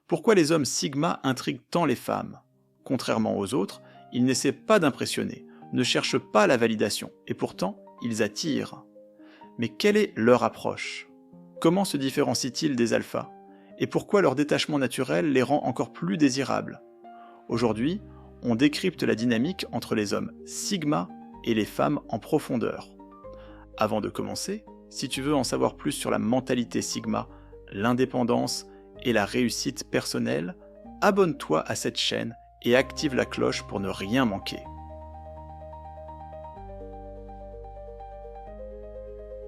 Pourquoi les hommes sigma intriguent tant les femmes? Contrairement aux autres, ils n'essaient pas d'impressionner, ne cherchent pas la validation, et pourtant, ils attirent. Mais quelle est leur approche? Comment se différencient-ils des alphas? Et pourquoi leur détachement naturel les rend encore plus désirables? Aujourd'hui, on décrypte la dynamique entre les hommes sigma et les femmes en profondeur. Avant de commencer, si tu veux en savoir plus sur la mentalité sigma, l'indépendance et la réussite personnelle, abonne-toi à cette chaîne et active la cloche pour ne rien manquer.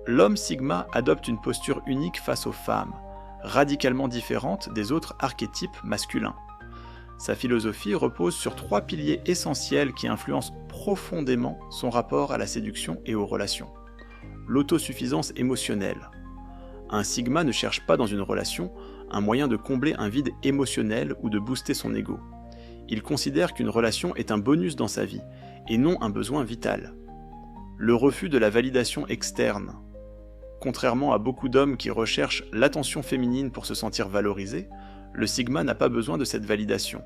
L'homme sigma adopte une posture unique face aux femmes, radicalement différente des autres archétypes masculins. Sa philosophie repose sur 3 piliers essentiels qui influencent profondément son rapport à la séduction et aux relations. L'autosuffisance émotionnelle. Un sigma ne cherche pas dans une relation un moyen de combler un vide émotionnel ou de booster son ego. Il considère qu'une relation est un bonus dans sa vie, et non un besoin vital. Le refus de la validation externe. Contrairement à beaucoup d'hommes qui recherchent l'attention féminine pour se sentir valorisés, le sigma n'a pas besoin de cette validation.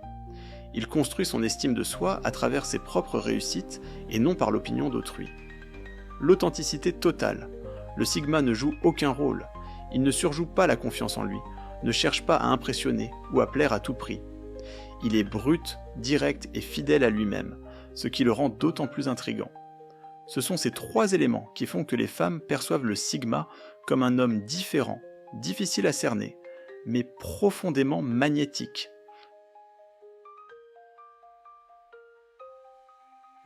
Il construit son estime de soi à travers ses propres réussites et non par l'opinion d'autrui. L'authenticité totale. Le sigma ne joue aucun rôle. Il ne surjoue pas la confiance en lui, ne cherche pas à impressionner ou à plaire à tout prix. Il est brut, direct et fidèle à lui-même, ce qui le rend d'autant plus intrigant. Ce sont ces 3 éléments qui font que les femmes perçoivent le sigma comme un homme différent, difficile à cerner, mais profondément magnétique.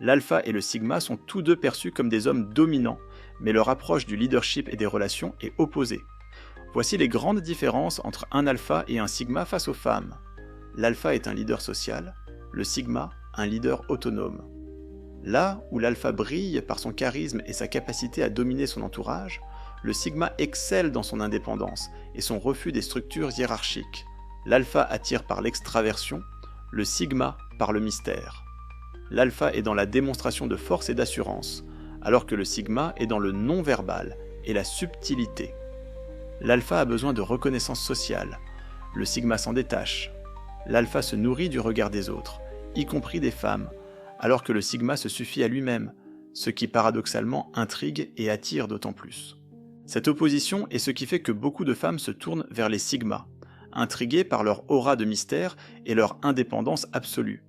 L'alpha et le sigma sont tous deux perçus comme des hommes dominants, mais leur approche du leadership et des relations est opposée. Voici les grandes différences entre un alpha et un sigma face aux femmes. L'alpha est un leader social, le sigma un leader autonome. Là où l'alpha brille par son charisme et sa capacité à dominer son entourage, le sigma excelle dans son indépendance et son refus des structures hiérarchiques. L'alpha attire par l'extraversion, le sigma par le mystère. L'alpha est dans la démonstration de force et d'assurance, alors que le sigma est dans le non-verbal et la subtilité. L'alpha a besoin de reconnaissance sociale, le sigma s'en détache. L'alpha se nourrit du regard des autres, y compris des femmes, alors que le sigma se suffit à lui-même, ce qui paradoxalement intrigue et attire d'autant plus. Cette opposition est ce qui fait que beaucoup de femmes se tournent vers les sigmas, intriguées par leur aura de mystère et leur indépendance absolue.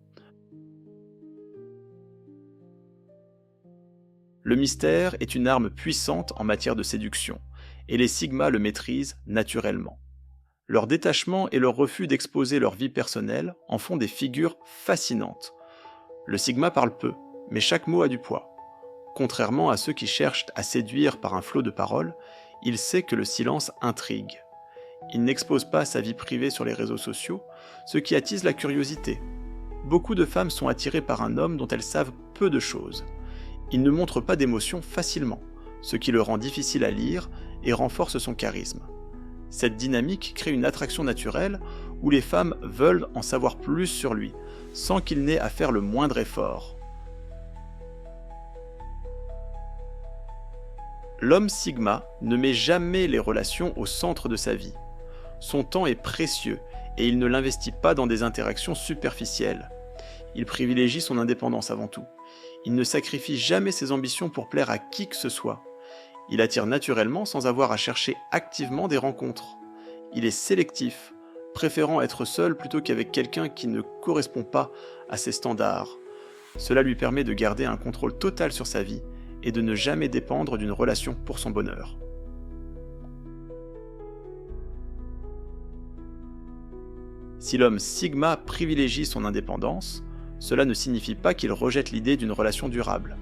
Le mystère est une arme puissante en matière de séduction, et les sigmas le maîtrisent naturellement. Leur détachement et leur refus d'exposer leur vie personnelle en font des figures fascinantes. Le sigma parle peu, mais chaque mot a du poids. Contrairement à ceux qui cherchent à séduire par un flot de paroles, il sait que le silence intrigue. Il n'expose pas sa vie privée sur les réseaux sociaux, ce qui attise la curiosité. Beaucoup de femmes sont attirées par un homme dont elles savent peu de choses. Il ne montre pas d'émotion facilement, ce qui le rend difficile à lire et renforce son charisme. Cette dynamique crée une attraction naturelle où les femmes veulent en savoir plus sur lui, sans qu'il n'ait à faire le moindre effort. L'homme sigma ne met jamais les relations au centre de sa vie. Son temps est précieux et il ne l'investit pas dans des interactions superficielles. Il privilégie son indépendance avant tout. Il ne sacrifie jamais ses ambitions pour plaire à qui que ce soit. Il attire naturellement sans avoir à chercher activement des rencontres. Il est sélectif, préférant être seul plutôt qu'avec quelqu'un qui ne correspond pas à ses standards. Cela lui permet de garder un contrôle total sur sa vie et de ne jamais dépendre d'une relation pour son bonheur. Si l'homme sigma privilégie son indépendance, cela ne signifie pas qu'il rejette l'idée d'une relation durable.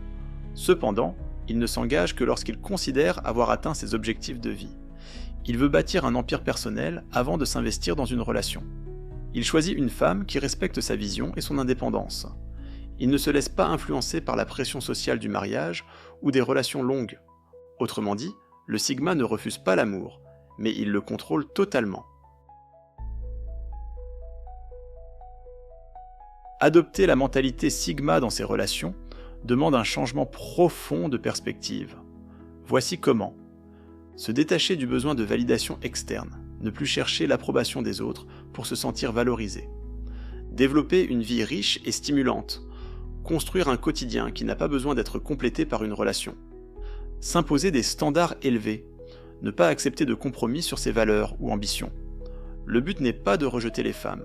Cependant, il ne s'engage que lorsqu'il considère avoir atteint ses objectifs de vie. Il veut bâtir un empire personnel avant de s'investir dans une relation. Il choisit une femme qui respecte sa vision et son indépendance. Il ne se laisse pas influencer par la pression sociale du mariage ou des relations longues. Autrement dit, le sigma ne refuse pas l'amour, mais il le contrôle totalement. Adopter la mentalité sigma dans ses relations demande un changement profond de perspective. Voici comment. Se détacher du besoin de validation externe, ne plus chercher l'approbation des autres pour se sentir valorisé. Développer une vie riche et stimulante. Construire un quotidien qui n'a pas besoin d'être complété par une relation. S'imposer des standards élevés. Ne pas accepter de compromis sur ses valeurs ou ambitions. Le but n'est pas de rejeter les femmes,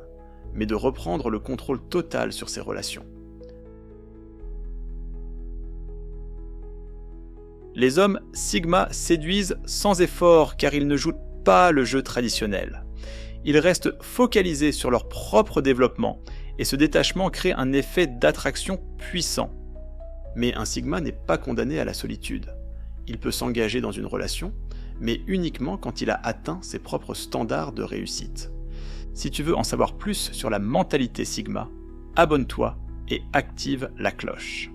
mais de reprendre le contrôle total sur ses relations. Les hommes Sigma séduisent sans effort car ils ne jouent pas le jeu traditionnel. Ils restent focalisés sur leur propre développement et ce détachement crée un effet d'attraction puissant. Mais un Sigma n'est pas condamné à la solitude. Il peut s'engager dans une relation, mais uniquement quand il a atteint ses propres standards de réussite. Si tu veux en savoir plus sur la mentalité Sigma, abonne-toi et active la cloche.